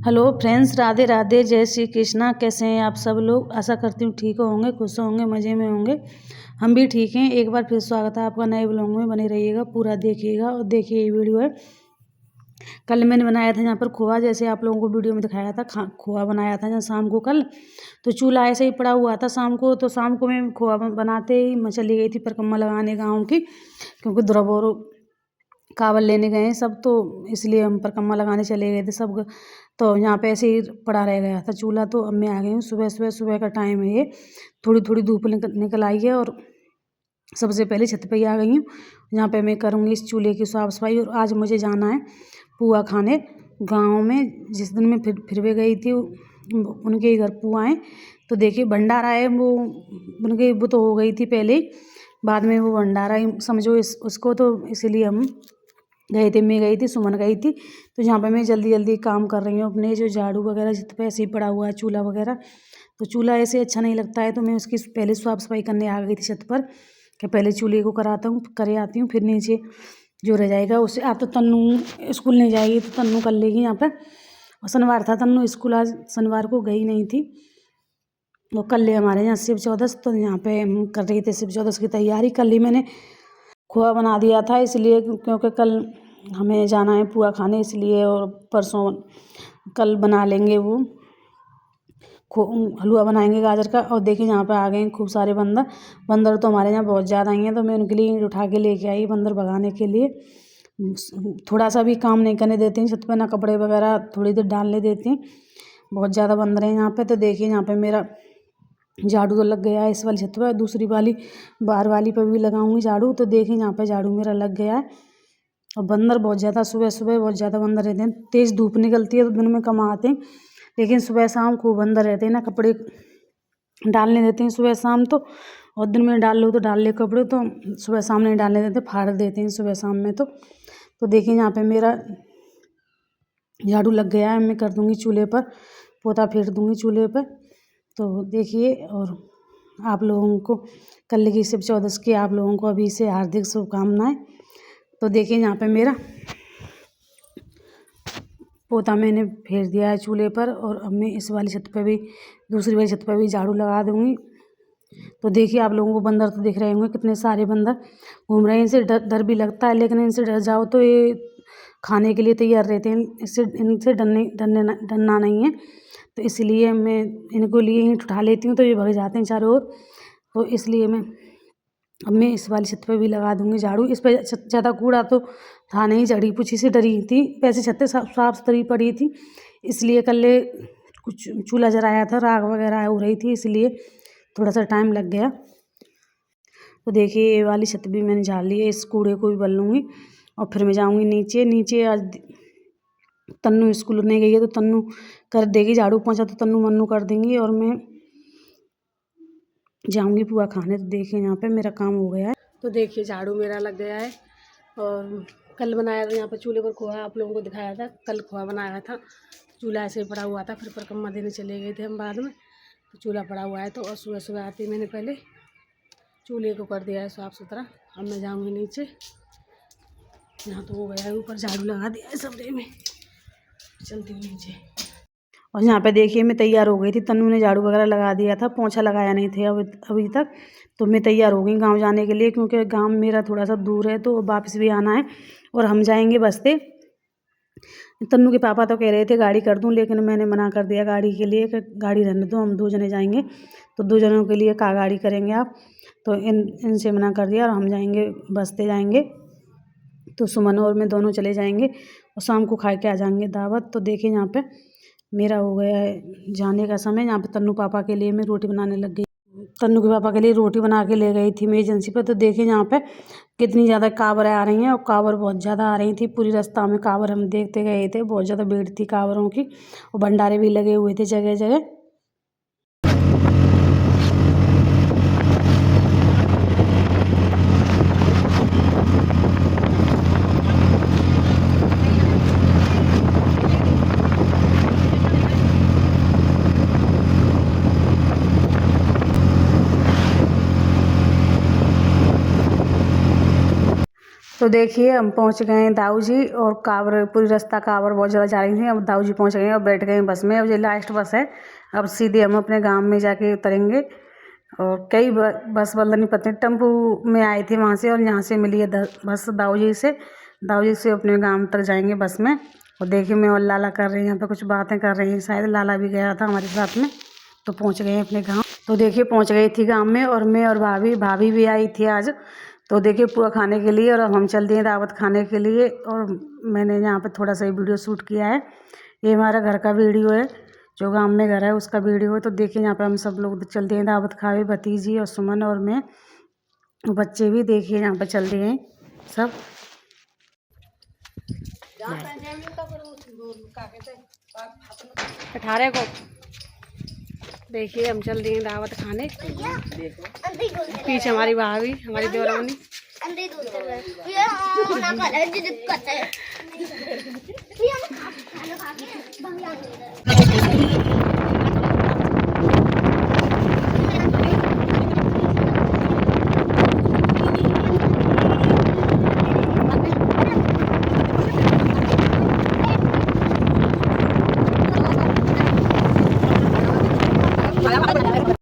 Hello friends, Radhe Radhe, जय श्री कृष्णा। कैसे हैं आप सब लोग? आशा करती हूँ ठीक होंगे, खुश होंगे, मज़े में होंगे। हम भी ठीक हैं। एक बार फिर स्वागत है आपका नए ब्लॉग में। बने रहिएगा, पूरा देखिएगा। और देखिए, ये वीडियो है, कल मैंने बनाया था यहाँ पर खोआ, जैसे आप लोगों को वीडियो में दिखाया था। खोआ बनाया था यहाँ शाम को कल। तो चूल्हा ऐसे ही पड़ा हुआ था शाम को। तो शाम को मैं खोआ बनाते ही मैं चली गई थी परिक्रमा लगाने गाँव की, क्योंकि ध्रुव और कावड़ लेने गए हैं सब, तो इसलिए हम परिक्रमा लगाने चले गए थे सब। तो यहाँ पे ऐसे ही पड़ा रह गया था चूल्हा। तो अब मैं आ गई हूँ। सुबह का टाइम है ये, थोड़ी थोड़ी धूप निकल आई है। और सबसे पहले छत पे ही आ गई हूँ। यहाँ पे मैं करूँगी इस चूल्हे की साफ़ सफाई। और आज मुझे जाना है पुआ खाने गाँव में। जिस दिन मैं फिर भी गई थी उनके घर पुआ है। तो देखिए भंडारा है वो, उनके वो तो हो गई थी पहले ही, बाद में वो भंडारा ही समझो उसको। तो इसीलिए हम गए थे, मैं गई थी, सुमन गई थी। तो यहाँ पे मैं जल्दी जल्दी काम कर रही हूँ अपने, जो झाड़ू वगैरह जित पे ऐसे ही पड़ा हुआ है चूल्हा वगैरह। तो चूल्हा ऐसे अच्छा नहीं लगता है, तो मैं उसकी पहले साफ़ सफाई करने आ गई थी छत पर, कि पहले चूल्हे को करे आती हूँ, फिर नीचे जो रह जाएगा उसे। आप तो तन्नू स्कूल नहीं जाएगी तो तन्नू कर लेगी यहाँ पर। और शनिवार था, तन्नू स्कूल आज शनिवार को गई नहीं थी। वो कल हमारे यहाँ शिव चौदस, तो यहाँ पे हम कर रही थी शिव चौदस की तैयारी। कल ही मैंने खोआ बना दिया था इसलिए, क्योंकि कल हमें जाना है पुआ खाने इसलिए। और परसों कल बना लेंगे वो हलवा बनाएंगे गाजर का। और देखिए यहाँ पे आ गए हैं खूब सारे बंदर तो हमारे यहाँ बहुत ज़्यादा ही हैं। तो मैं उनके लिए ईंट उठा के लेके आई बंदर भगाने के लिए। थोड़ा सा भी काम नहीं करने देते हैं छत पर, ना कपड़े वगैरह थोड़ी देर डालने देते हैं। बहुत ज़्यादा बंदर हैं यहाँ पे। तो देखिए यहाँ पे मेरा झाड़ू तो लग गया है इस वाली छत पर, दूसरी वाली बाहर वाली पर भी लगाऊंगी झाड़ू। तो देखिए यहाँ पे झाड़ू मेरा लग गया है। और बंदर बहुत ज़्यादा, सुबह सुबह बहुत ज़्यादा बंदर रहते हैं। तेज़ धूप निकलती है तो दिन में कम आते हैं, लेकिन सुबह शाम खूब बंदर रहते हैं ना। कपड़े डालने देते हैं सुबह शाम तो, और दिन में डाल लो तो डाल ले कपड़े, तो सुबह शाम नहीं डालने देते, फाड़ देते हैं सुबह शाम में। तो देखिए यहाँ पे मेरा झाड़ू लग गया है। मैं कर दूँगी चूल्हे पर, पोता फेर दूँगी चूल्हे पर। तो देखिए, और आप लोगों को कल की शिव चौदस की आप लोगों को अभी से हार्दिक शुभकामनाएं। तो देखिए यहाँ पे मेरा पोता मैंने फेर दिया है चूल्हे पर। और अब मैं इस वाली छत पे भी, दूसरी वाली छत पे भी झाड़ू लगा दूँगी। तो देखिए आप लोगों को बंदर तो दिख रहे होंगे, कितने सारे बंदर घूम रहे हैं। इनसे डर भी लगता है, लेकिन इनसे डर जाओ तो ये खाने के लिए तैयार रहते हैं। इनसे डरना नहीं है। तो इसलिए मैं इनको लिए ईंट उठा लेती हूँ तो ये भग जाते हैं चारों ओर। तो इसलिए अब मैं इस वाली छत पे भी लगा दूँगी झाड़ू। इस पर ज़्यादा कूड़ा तो था नहीं, जड़ी पूछी से डरी थी। वैसे छतें साफ सुथरी पड़ी थी, इसलिए कल कुछ चूल्हा जलाया था, राख वगैरह हो रही थी, इसलिए थोड़ा सा टाइम लग गया। तो देखिए ये वाली छत भी मैंने झाड़ ली है, इस कूड़े को भी बल लूँगी। और फिर मैं जाऊँगी नीचे। आज तन्नू स्कूल नहीं गई है तो तन्नू कर देगी झाड़ू पोंछा, तो तन्नू मन्नू कर देंगी। और मैं जाऊँगी पुआ खाने। तो देखिए यहाँ पे मेरा काम हो गया है। तो देखिए झाड़ू मेरा लग गया है। और कल बनाया था यहाँ पर चूल्हे पर खोआ, आप लोगों को दिखाया था। कल खोआ बनाया था, चूल्हा ऐसे ही पड़ा हुआ था। फिर परिक्रमा देने चले गए थे हम बाद में, तो चूल्हा पड़ा हुआ है। तो और सुबह आती मैंने पहले चूल्हे को कर दिया है साफ़ सुथरा। अब मैं जाऊँगी नीचे। यहाँ तो हो गया है, ऊपर झाड़ू लगा दिया है सबरे में, चलती हूँ नीचे। और यहाँ पे देखिए मैं तैयार हो गई थी। तन्नू ने झाड़ू वगैरह लगा दिया था, पोंछा लगाया नहीं थे अभी तक। तो मैं तैयार हो गई गाँव जाने के लिए, क्योंकि गाँव मेरा थोड़ा सा दूर है, तो वापस भी आना है। और हम जाएंगे बस्ते। तन्नू के पापा तो कह रहे थे गाड़ी कर दूं, लेकिन मैंने मना कर दिया गाड़ी के लिए, कि गाड़ी रहने दो, हम 2 जने जाएंगे। तो 2 जनों के लिए का गाड़ी करेंगे आप? तो इनसे मना कर दिया। और हम जाएंगे बस्ते जाएंगे। तो सुमन और मैं दोनों चले जाएंगे और शाम को खा के आ जाएंगे दावत। तो देखिए यहाँ पे मेरा हो गया है जाने का समय। यहाँ पे तन्नू पापा के लिए मैं रोटी बनाने लग गई। तन्नू के पापा के लिए रोटी बना के ले गई थी मैं एजेंसी पर। तो देखिए यहाँ पे कितनी ज़्यादा कांवरें आ रही हैं, और कांवर बहुत ज़्यादा आ रही थी। पूरी रास्ता में कांवर हम देखते गए थे, बहुत ज़्यादा भीड़ थी कांवरों की। और भंडारे भी लगे हुए थे जगह जगह। तो तो देखिए हम पहुंच गए हैं दाऊ जी, और कांवर पूरी रास्ता कांवर बहुत ज़्यादा जा रही थी। अब दाऊ जी पहुंच गए हैं और बैठ गए हैं बस में। अब ये लास्ट बस है, अब सीधे हम अपने गांव में जाके उतरेंगे। और कई बस वाला नहीं पता, टेम्पू में आए थे वहाँ से, और यहाँ से मिली है बस दाऊ जी से। दाऊ जी से अपने गांव तक जाएंगे बस में। और देखिए मैं और लाला कर रहे हैं यहाँ पे कुछ बातें कर रही हैं, शायद लाला भी गया था हमारे साथ में। तो पहुँच गए अपने गाँव। तो देखिए पहुँच गई थी गाँव में, और मैं और भाभी भी आई थी आज। तो देखिए पूरा खाने के लिए, और अब हम चल दिए दावत खाने के लिए। और मैंने यहाँ पे थोड़ा सा वीडियो शूट किया है, ये हमारा घर का वीडियो है, जो गांव में घर है उसका वीडियो है। तो देखिए यहाँ पे हम सब लोग चल दिए दावत खावे, भतीजी और सुमन और मैं, बच्चे भी देखिए यहाँ पे चल दिए हैं सब। अठारह को देखिए हम चल दिए दावत खाने। पीछे हमारी भाभी, हमारी देवरानी।